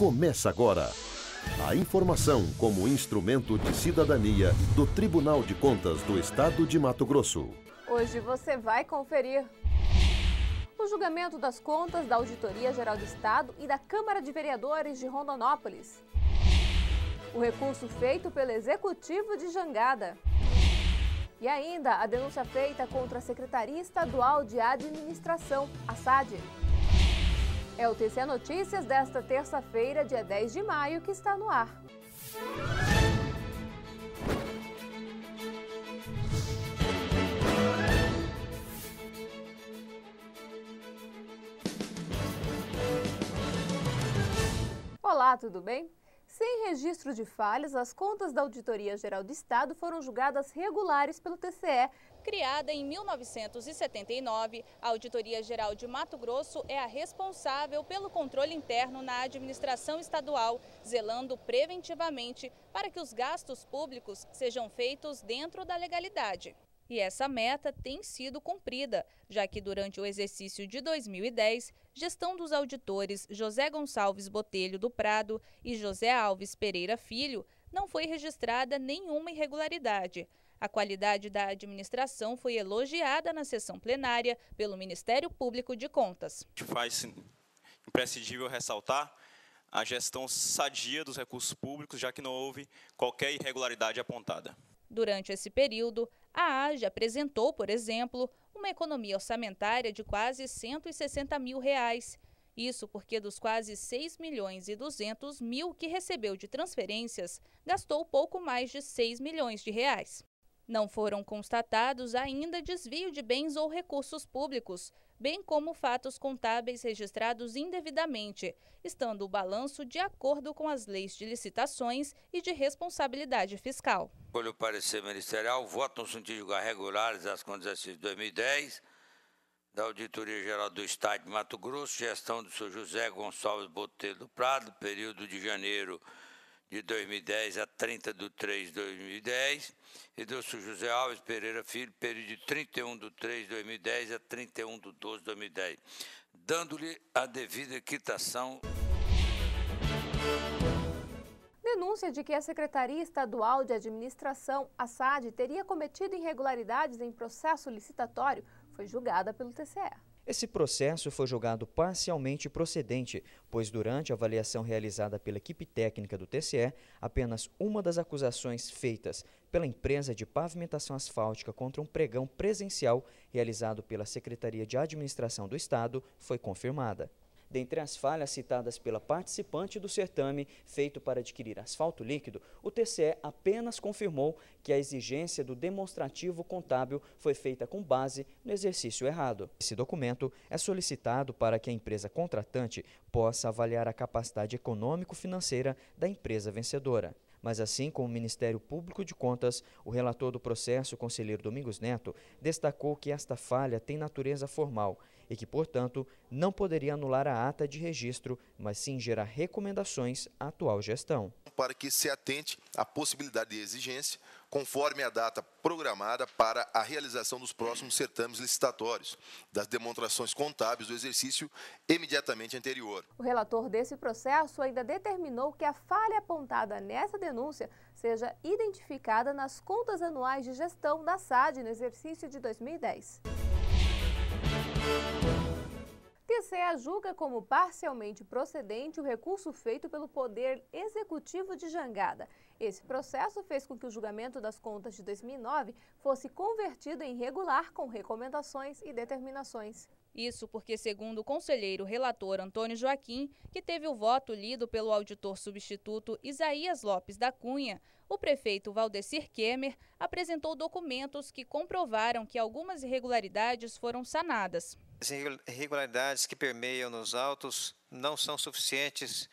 Começa agora. A informação como instrumento de cidadania do Tribunal de Contas do Estado de Mato Grosso. Hoje você vai conferir o julgamento das contas da Auditoria Geral do Estado e da Câmara de Vereadores de Rondonópolis. O recurso feito pelo Executivo de Jangada. E ainda a denúncia feita contra a Secretaria Estadual de Administração, a SAD. É o TCE Notícias desta terça-feira, dia 10 de maio, que está no ar. Olá, tudo bem? Sem registro de falhas, as contas da Auditoria Geral do Estado foram julgadas regulares pelo TCE. Criada em 1979, a Auditoria Geral de Mato Grosso é a responsável pelo controle interno na administração estadual, zelando preventivamente para que os gastos públicos sejam feitos dentro da legalidade. E essa meta tem sido cumprida, já que durante o exercício de 2010, gestão dos auditores José Gonçalves Botelho do Prado e José Alves Pereira Filho não foi registrada nenhuma irregularidade. A qualidade da administração foi elogiada na sessão plenária pelo Ministério Público de Contas. Faz imprescindível ressaltar a gestão sadia dos recursos públicos, já que não houve qualquer irregularidade apontada. Durante esse período, a AGE apresentou, por exemplo, uma economia orçamentária de quase R$160 mil. Isso porque dos quase 6.200.000 que recebeu de transferências, gastou pouco mais de R$6 milhões. Não foram constatados ainda desvio de bens ou recursos públicos, bem como fatos contábeis registrados indevidamente, estando o balanço de acordo com as leis de licitações e de responsabilidade fiscal. Pelo parecer ministerial, voto no sentido de julgar regulares as contas do exercício de 2010 da Auditoria Geral do Estado de Mato Grosso, gestão do senhor José Gonçalves Botelho do Prado, período de janeiro de 2010 a 30 de 3 de 2010, e do senhor José Alves Pereira Filho, período de 31 de 3 de 2010 a 31 de 12 de 2010, dando-lhe a devida quitação. Denúncia de que a Secretaria Estadual de Administração, a SAD, teria cometido irregularidades em processo licitatório foi julgada pelo TCE. Esse processo foi julgado parcialmente procedente, pois durante a avaliação realizada pela equipe técnica do TCE, apenas uma das acusações feitas pela empresa de pavimentação asfáltica contra um pregão presencial realizado pela Secretaria de Administração do Estado foi confirmada. Dentre as falhas citadas pela participante do certame feito para adquirir asfalto líquido, o TCE apenas confirmou que a exigência do demonstrativo contábil foi feita com base no exercício errado. Esse documento é solicitado para que a empresa contratante possa avaliar a capacidade econômico-financeira da empresa vencedora. Mas assim como o Ministério Público de Contas, o relator do processo, o conselheiro Domingos Neto, destacou que esta falha tem natureza formal e que, portanto, não poderia anular a ata de registro, mas sim gerar recomendações à atual gestão. Para que se atente à possibilidade de exigência, conforme a data programada para a realização dos próximos certames licitatórios, das demonstrações contábeis do exercício imediatamente anterior. O relator desse processo ainda determinou que a falha apontada nessa denúncia seja identificada nas contas anuais de gestão da SAD no exercício de 2010. TCE julga como parcialmente procedente o recurso feito pelo Poder Executivo de Jangada. Esse processo fez com que o julgamento das contas de 2009 fosse convertido em regular com recomendações e determinações. Isso porque, segundo o conselheiro relator Antônio Joaquim, que teve o voto lido pelo auditor substituto Isaías Lopes da Cunha, o prefeito Valdecir Kemmer apresentou documentos que comprovaram que algumas irregularidades foram sanadas. As irregularidades que permeiam nos autos não são suficientes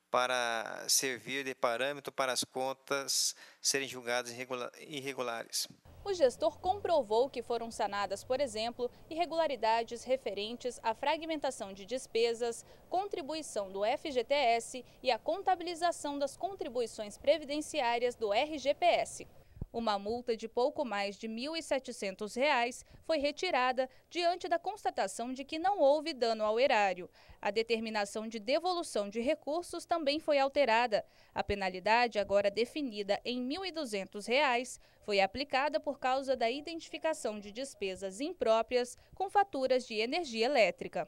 para servir de parâmetro para as contas serem julgadas irregulares. O gestor comprovou que foram sanadas, por exemplo, irregularidades referentes à fragmentação de despesas, contribuição do FGTS e a contabilização das contribuições previdenciárias do RGPS. Uma multa de pouco mais de R$ 1.700 foi retirada diante da constatação de que não houve dano ao erário. A determinação de devolução de recursos também foi alterada. A penalidade, agora definida em R$ 1.200, foi aplicada por causa da identificação de despesas impróprias com faturas de energia elétrica.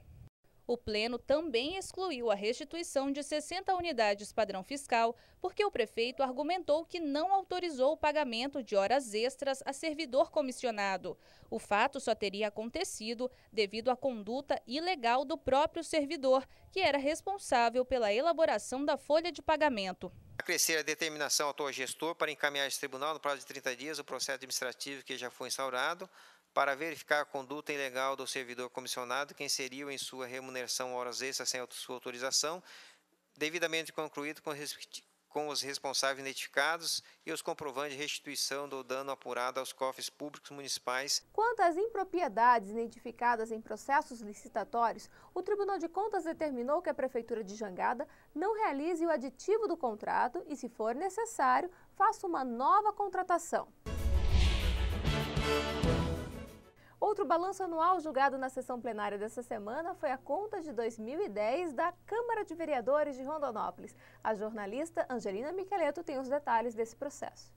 O Pleno também excluiu a restituição de 60 unidades padrão fiscal, porque o prefeito argumentou que não autorizou o pagamento de horas extras a servidor comissionado. O fato só teria acontecido devido à conduta ilegal do próprio servidor, que era responsável pela elaboração da folha de pagamento. Acrescer a determinação ao atual gestor para encaminhar esse tribunal no prazo de 30 dias o processo administrativo que já foi instaurado, para verificar a conduta ilegal do servidor comissionado que inseriu em sua remuneração horas extras sem sua autorização, devidamente concluído com os responsáveis identificados e os comprovantes de restituição do dano apurado aos cofres públicos municipais. Quanto às impropriedades identificadas em processos licitatórios, o Tribunal de Contas determinou que a Prefeitura de Jangada não realize o aditivo do contrato e, se for necessário, faça uma nova contratação. Outro balanço anual julgado na sessão plenária dessa semana foi a conta de 2010 da Câmara de Vereadores de Rondonópolis. A jornalista Angelina Micheleto tem os detalhes desse processo.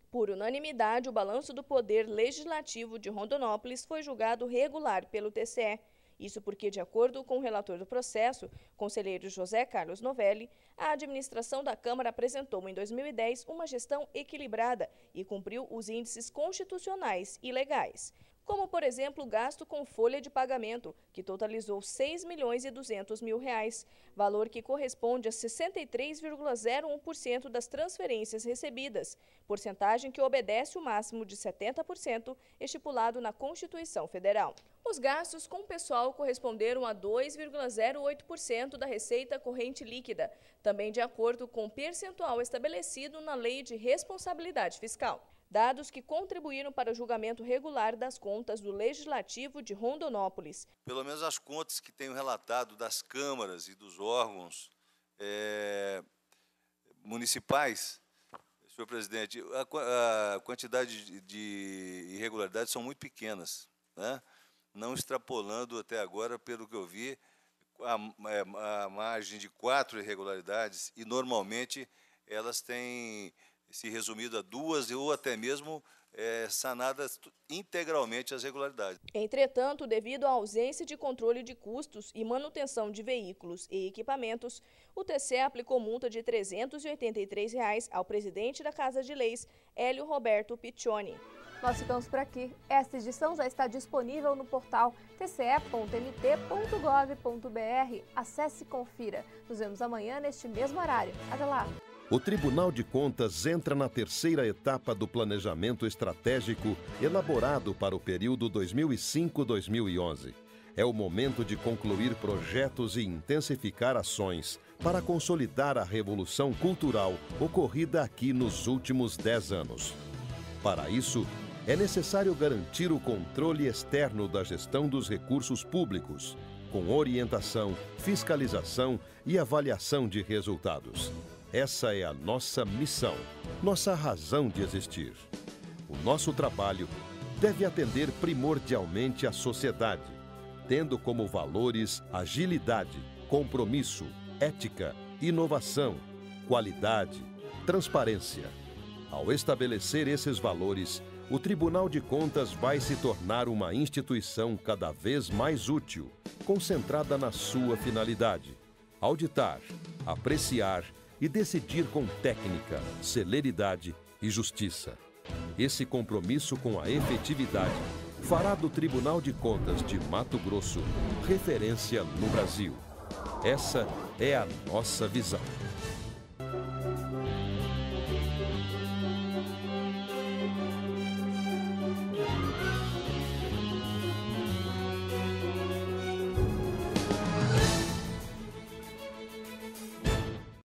Por unanimidade, o balanço do Poder Legislativo de Rondonópolis foi julgado regular pelo TCE. Isso porque, de acordo com o relator do processo, conselheiro José Carlos Novelli, a administração da Câmara apresentou em 2010 uma gestão equilibrada e cumpriu os índices constitucionais e legais, como, por exemplo, o gasto com folha de pagamento, que totalizou R$ 6.200.000, valor que corresponde a 63,01% das transferências recebidas, porcentagem que obedece o máximo de 70% estipulado na Constituição Federal. Os gastos com pessoal corresponderam a 2,08% da receita corrente líquida, também de acordo com o percentual estabelecido na Lei de Responsabilidade Fiscal. Dados que contribuíram para o julgamento regular das contas do Legislativo de Rondonópolis. Pelo menos as contas que tenho relatado das câmaras e dos órgãos municipais, senhor presidente, a quantidade de irregularidades são muito pequenas, né? Não extrapolando até agora, pelo que eu vi, a margem de 4 irregularidades, e normalmente elas têm se resumido a 2 ou até mesmo sanadas integralmente as irregularidades. Entretanto, devido à ausência de controle de custos e manutenção de veículos e equipamentos, o TCE aplicou multa de R$ 383 ao presidente da Casa de Leis, Hélio Roberto Piccioni. Nós ficamos por aqui. Esta edição já está disponível no portal tce.mt.gov.br. Acesse e confira. Nos vemos amanhã neste mesmo horário. Até lá! O Tribunal de Contas entra na terceira etapa do planejamento estratégico elaborado para o período 2005-2011. É o momento de concluir projetos e intensificar ações para consolidar a revolução cultural ocorrida aqui nos últimos 10 anos. Para isso, é necessário garantir o controle externo da gestão dos recursos públicos, com orientação, fiscalização e avaliação de resultados. Essa é a nossa missão, nossa razão de existir. O nosso trabalho deve atender primordialmente à sociedade, tendo como valores agilidade, compromisso, ética, inovação, qualidade, transparência. Ao estabelecer esses valores, o Tribunal de Contas vai se tornar uma instituição cada vez mais útil, concentrada na sua finalidade: auditar, apreciar e decidir com técnica, celeridade e justiça. Esse compromisso com a efetividade fará do Tribunal de Contas de Mato Grosso referência no Brasil. Essa é a nossa visão.